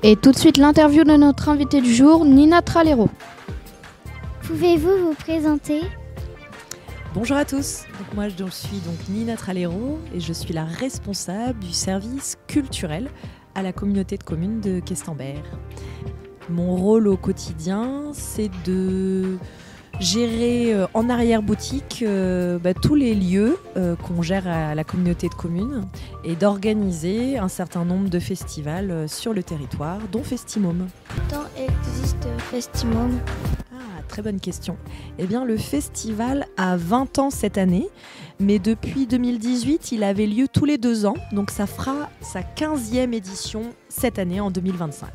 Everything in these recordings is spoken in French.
Et tout de suite, l'interview de notre invitée du jour, Nina Tralero. Pouvez-vous vous présenter ? Bonjour à tous, moi je suis Nina Tralero et je suis la responsable du service culturel à la communauté de communes de Questembert. Mon rôle au quotidien, c'est de gérer en arrière-boutique tous les lieux qu'on gère à la communauté de communes et d'organiser un certain nombre de festivals sur le territoire, dont Festimôme. Quand existe Festimôme ? Très bonne question. Eh bien, le festival a 20 ans cette année, mais depuis 2018, il avait lieu tous les 2 ans, donc ça fera sa 15e édition cette année, en 2025.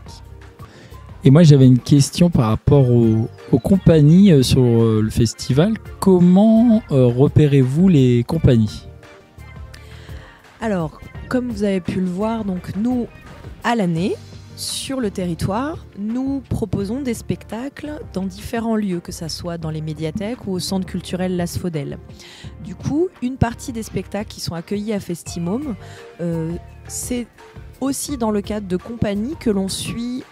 Et moi, j'avais une question par rapport aux compagnies sur le festival. Comment repérez-vous les compagnies ? Alors, comme vous avez pu le voir, donc nous, à l'année, sur le territoire, nous proposons des spectacles dans différents lieux, que ce soit dans les médiathèques ou au centre culturel l'Asphodèle. Du coup, une partie des spectacles qui sont accueillis à Festimôme, c'est aussi dans le cadre de compagnies que l'on suit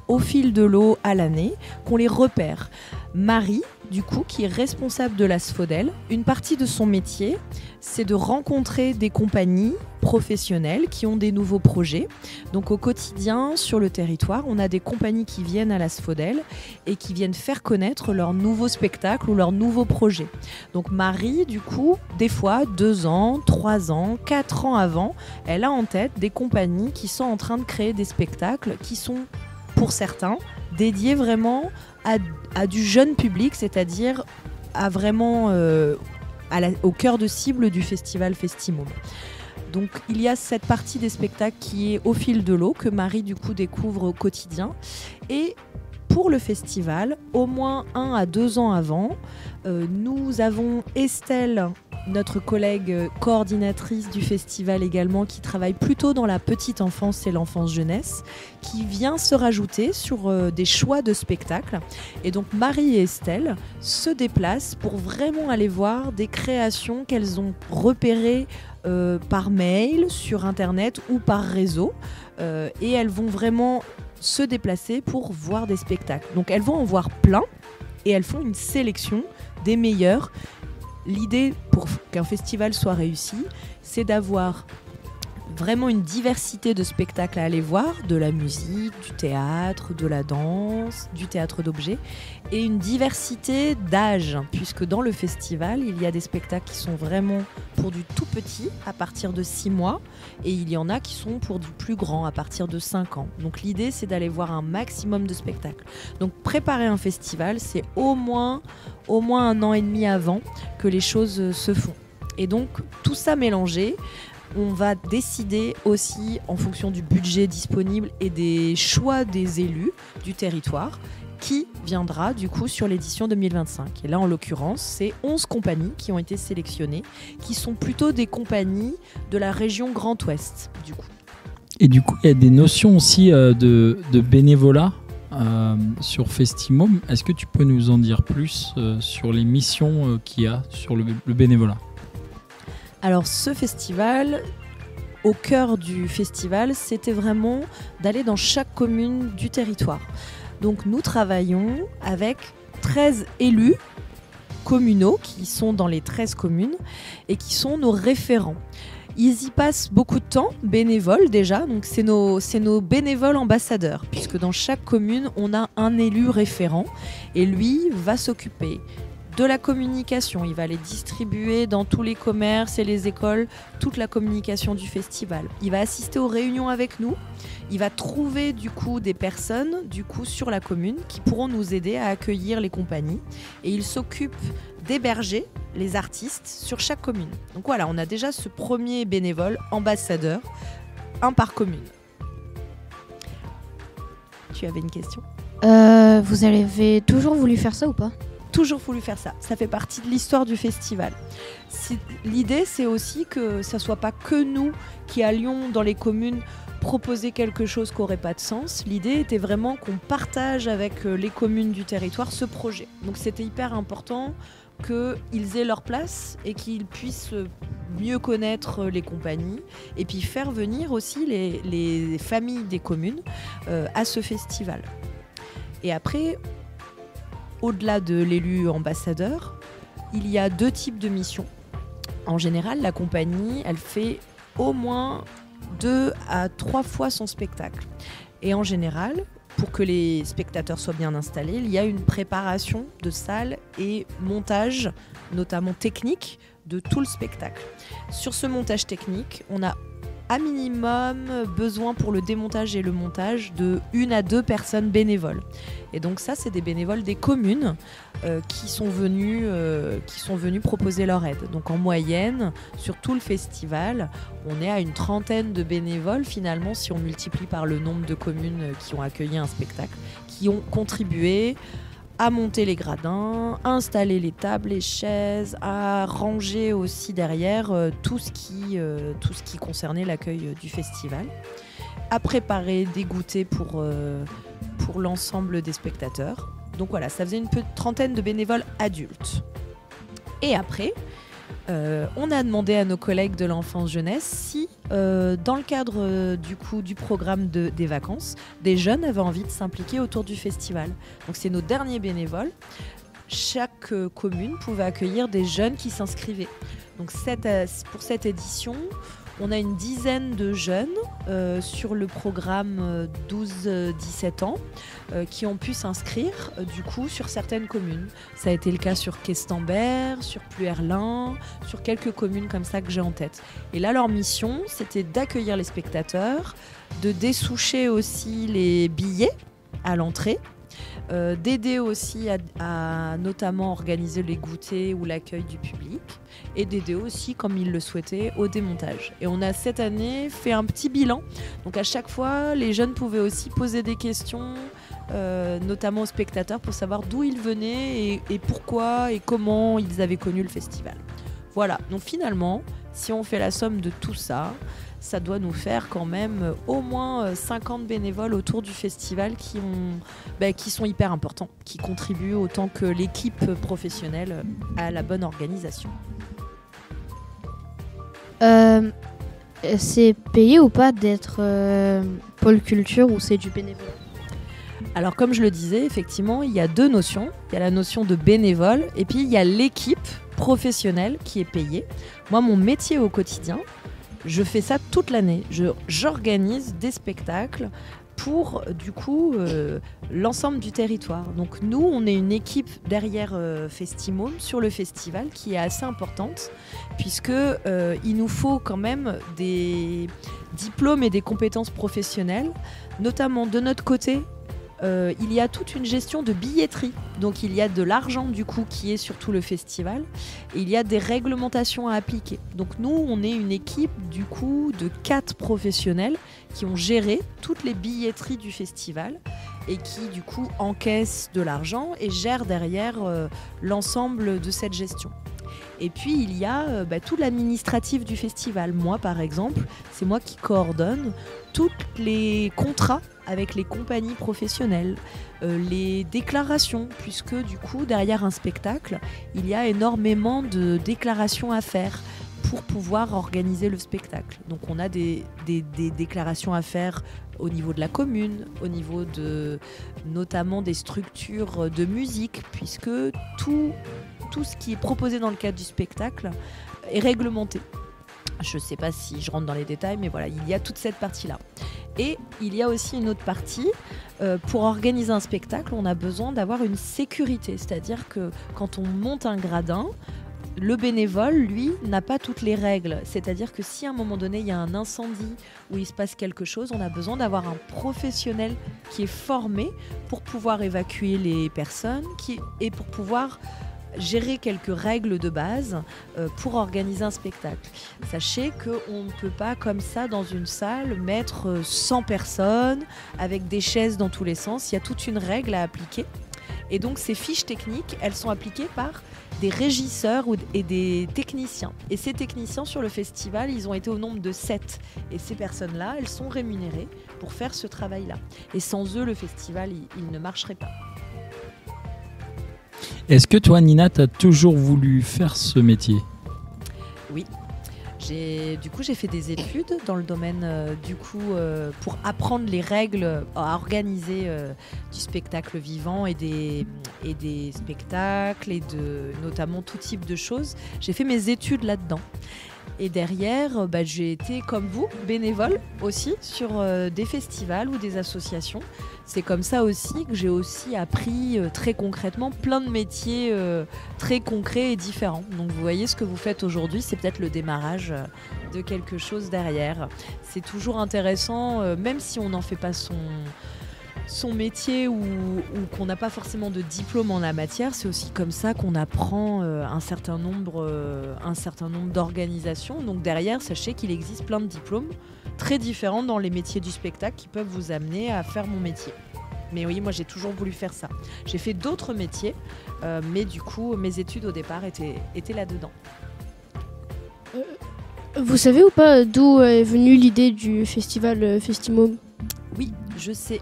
au fil de l'eau à l'année, qu'on les repère. Marie, du coup, qui est responsable de l'Asphodèle, une partie de son métier, c'est de rencontrer des compagnies professionnelles qui ont des nouveaux projets. Donc au quotidien, sur le territoire, on a des compagnies qui viennent à l'Asphodèle et qui viennent faire connaître leurs nouveaux spectacles ou leurs nouveaux projets. Donc Marie, du coup, des fois, 2 ans, 3 ans, 4 ans avant, elle a en tête des compagnies qui sont en train de créer des spectacles qui sont, pour certains, dédiés vraiment à du jeune public, c'est-à-dire à vraiment au cœur de cible du festival Festimôme. Donc il y a cette partie des spectacles qui est au fil de l'eau, que Marie du coup découvre au quotidien. Et pour le festival, au moins 1 à 2 ans avant, nous avons Estelle, notre collègue coordinatrice du festival également, qui travaille plutôt dans la petite enfance et l'enfance-jeunesse, qui vient se rajouter sur des choix de spectacles. Et donc Marie et Estelle se déplacent pour vraiment aller voir des créations qu'elles ont repérées par mail, sur internet ou par réseau. Et elles vont vraiment se déplacer pour voir des spectacles. Donc elles vont en voir plein et elles font une sélection des meilleurs. L'idée pour qu'un festival soit réussi, c'est d'avoir vraiment une diversité de spectacles à aller voir, de la musique, du théâtre, de la danse, du théâtre d'objets, et une diversité d'âge, puisque dans le festival, il y a des spectacles qui sont vraiment pour du tout petit, à partir de 6 mois, et il y en a qui sont pour du plus grand, à partir de 5 ans. Donc l'idée, c'est d'aller voir un maximum de spectacles. Donc préparer un festival, c'est au moins 1 an et demi avant que les choses se font. Et donc, tout ça mélangé, on va décider aussi, en fonction du budget disponible et des choix des élus du territoire, qui viendra du coup sur l'édition 2025. Et là, en l'occurrence, c'est 11 compagnies qui ont été sélectionnées, qui sont plutôt des compagnies de la région Grand Ouest, du coup. Et du coup, il y a des notions aussi de bénévolat sur Festimôme. Est-ce que tu peux nous en dire plus sur les missions qu'il y a sur le bénévolat ? Alors ce festival, au cœur du festival, c'était vraiment d'aller dans chaque commune du territoire. Donc nous travaillons avec 13 élus communaux qui sont dans les 13 communes et qui sont nos référents. Ils y passent beaucoup de temps, bénévoles déjà, donc c'est nos bénévoles ambassadeurs, puisque dans chaque commune, on a un élu référent et lui va s'occuper de la communication. Il va aller distribuer dans tous les commerces et les écoles toute la communication du festival. Il va assister aux réunions avec nous. Il va trouver du coup des personnes sur la commune qui pourront nous aider à accueillir les compagnies. Et il s'occupe d'héberger les artistes sur chaque commune. Donc voilà, on a déjà ce premier bénévole ambassadeur, 1 par commune. Tu avais une question ? Vous avez toujours voulu faire ça ou pas ? Toujours voulu faire ça. Ça fait partie de l'histoire du festival. L'idée, c'est aussi que ça soit pas que nous qui allions dans les communes proposer quelque chose qui n'aurait pas de sens. L'idée était vraiment qu'on partage avec les communes du territoire ce projet. Donc c'était hyper important qu'ils aient leur place et qu'ils puissent mieux connaître les compagnies et puis faire venir aussi les familles des communes à ce festival. Et après, au-delà de l'élu ambassadeur, il y a 2 types de missions. En général, la compagnie, elle fait au moins 2 à 3 fois son spectacle. Et en général, pour que les spectateurs soient bien installés, il y a une préparation de salle et montage, notamment technique, de tout le spectacle. Sur ce montage technique, on a à minimum besoin pour le démontage et le montage de 1 à 2 personnes bénévoles. Et donc ça, c'est des bénévoles des communes qui sont venus proposer leur aide. Donc en moyenne, sur tout le festival, on est à une 30aine de bénévoles finalement, si on multiplie par le nombre de communes qui ont accueilli un spectacle, qui ont contribué à monter les gradins, à installer les tables, les chaises, à ranger aussi derrière tout ce qui concernait l'accueil du festival, à préparer des goûters pour l'ensemble des spectateurs. Donc voilà, ça faisait une 30aine de bénévoles adultes. Et après, on a demandé à nos collègues de l'enfance-jeunesse si, dans le cadre du programme des vacances, des jeunes avaient envie de s'impliquer autour du festival. Donc c'est nos derniers bénévoles. Chaque commune pouvait accueillir des jeunes qui s'inscrivaient. Donc pour cette édition, on a une dizaine de jeunes sur le programme 12-17 ans qui ont pu s'inscrire du coup sur certaines communes. Ça a été le cas sur Questembert, sur Pluerlin, sur quelques communes comme ça que j'ai en tête. Et là, leur mission, c'était d'accueillir les spectateurs, de dessoucher aussi les billets à l'entrée, d'aider aussi à notamment organiser les goûters ou l'accueil du public et d'aider aussi, comme ils le souhaitaient, au démontage. Et on a cette année fait un petit bilan. Donc à chaque fois, les jeunes pouvaient aussi poser des questions, notamment aux spectateurs, pour savoir d'où ils venaient et pourquoi et comment ils avaient connu le festival. Voilà, donc finalement, si on fait la somme de tout ça, ça doit nous faire quand même au moins 50 bénévoles autour du festival qui sont hyper importants, qui contribuent autant que l'équipe professionnelle à la bonne organisation. C'est payé ou pas d'être pôle culture ou c'est du bénévolat? Alors comme je le disais, effectivement, il y a 2 notions. Il y a la notion de bénévole et puis il y a l'équipe professionnelle qui est payée. Moi, mon métier au quotidien, je fais ça toute l'année. J'organise des spectacles pour du coup l'ensemble du territoire. Donc nous, on est une équipe derrière Festimôme sur le festival qui est assez importante puisque il nous faut quand même des diplômes et des compétences professionnelles, notamment de notre côté. Il y a toute une gestion de billetterie. Donc il y a de l'argent du coup qui est sur tout le festival et il y a des réglementations à appliquer. Donc nous, on est une équipe du coup de 4 professionnels qui ont géré toutes les billetteries du festival et qui du coup encaissent de l'argent et gèrent derrière l'ensemble de cette gestion. Et puis il y a tout l'administratif du festival. Moi par exemple, c'est moi qui coordonne tous les contrats avec les compagnies professionnelles, les déclarations, puisque du coup derrière un spectacle, il y a énormément de déclarations à faire pour pouvoir organiser le spectacle. Donc on a des déclarations à faire au niveau de la commune, au niveau de notamment des structures de musique, puisque tout ce qui est proposé dans le cadre du spectacle est réglementé. Je ne sais pas si je rentre dans les détails, mais voilà, il y a toute cette partie-là. Et il y a aussi une autre partie, pour organiser un spectacle, on a besoin d'avoir une sécurité. C'est-à-dire que quand on monte un gradin, le bénévole, lui, n'a pas toutes les règles. C'est-à-dire que si à un moment donné, il y a un incendie ou il se passe quelque chose, on a besoin d'avoir un professionnel qui est formé pour pouvoir évacuer les personnes et pour pouvoir gérer quelques règles de base pour organiser un spectacle. Sachez qu'on ne peut pas comme ça dans une salle mettre 100 personnes avec des chaises dans tous les sens. Il y a toute une règle à appliquer. Et donc ces fiches techniques, elles sont appliquées par des régisseurs et des techniciens. Et ces techniciens sur le festival, ils ont été au nombre de 7. Et ces personnes-là, elles sont rémunérées pour faire ce travail-là. Et sans eux, le festival, il ne marcherait pas. Est-ce que toi, Nina, tu as toujours voulu faire ce métier ? J'ai fait des études dans le domaine pour apprendre les règles à organiser du spectacle vivant et des spectacles et notamment tout type de choses. J'ai fait mes études là-dedans. Et derrière, j'ai été comme vous, bénévole aussi sur des festivals ou des associations. C'est comme ça aussi que j'ai aussi appris très concrètement plein de métiers très concrets et différents. Donc vous voyez, ce que vous faites aujourd'hui, c'est peut-être le démarrage de quelque chose derrière. C'est toujours intéressant, même si on n'en fait pas son métier ou qu'on n'a pas forcément de diplôme en la matière, c'est aussi comme ça qu'on apprend un certain nombre d'organisations. Donc derrière, sachez qu'il existe plein de diplômes très différents dans les métiers du spectacle qui peuvent vous amener à faire mon métier. Mais oui, moi j'ai toujours voulu faire ça. J'ai fait d'autres métiers, mais du coup mes études au départ étaient là-dedans. Vous savez ou pas d'où est venue l'idée du festival Festimôme ? Oui, je sais.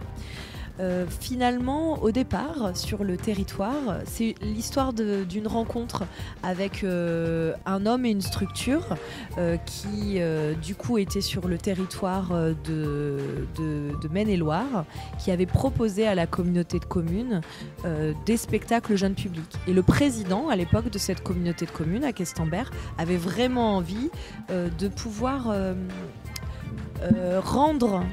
Finalement, au départ, sur le territoire, c'est l'histoire d'une rencontre avec un homme et une structure qui, du coup, était sur le territoire de Maine-et-Loire, qui avait proposé à la communauté de communes des spectacles jeunes publics. Et le président, à l'époque de cette communauté de communes, à Questembert, avait vraiment envie de pouvoir rendre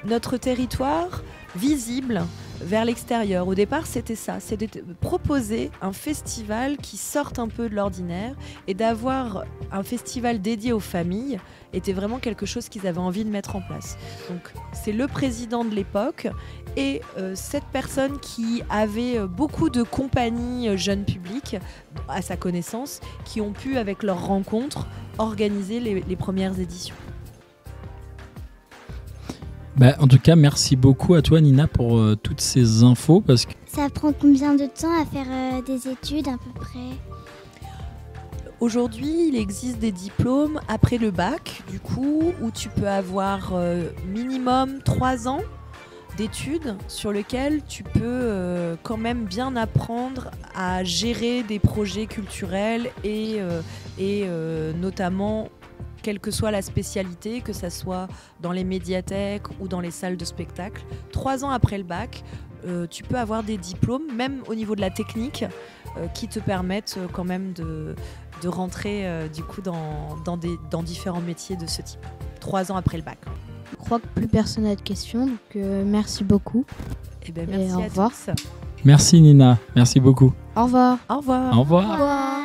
notre territoire visible vers l'extérieur. Au départ, c'était ça, c'était de proposer un festival qui sorte un peu de l'ordinaire, et d'avoir un festival dédié aux familles était vraiment quelque chose qu'ils avaient envie de mettre en place. Donc c'est le président de l'époque et cette personne qui avait beaucoup de compagnies jeunes publics à sa connaissance qui ont pu, avec leurs rencontres, organiser les premières éditions. En tout cas, merci beaucoup à toi, Nina, pour toutes ces infos. Parce que... Ça prend combien de temps à faire des études à peu près ? Aujourd'hui, il existe des diplômes après le bac, du coup, où tu peux avoir minimum 3 ans d'études sur lesquelles tu peux quand même bien apprendre à gérer des projets culturels et notamment, quelle que soit la spécialité, que ça soit dans les médiathèques ou dans les salles de spectacle. 3 ans après le bac, tu peux avoir des diplômes, même au niveau de la technique, qui te permettent quand même de rentrer du coup dans différents métiers de ce type. 3 ans après le bac. Je crois que plus personne n'a de questions, donc merci beaucoup. Merci au à revoir. tous. Merci Nina, merci beaucoup. Au revoir. Au revoir. Au revoir. Au revoir.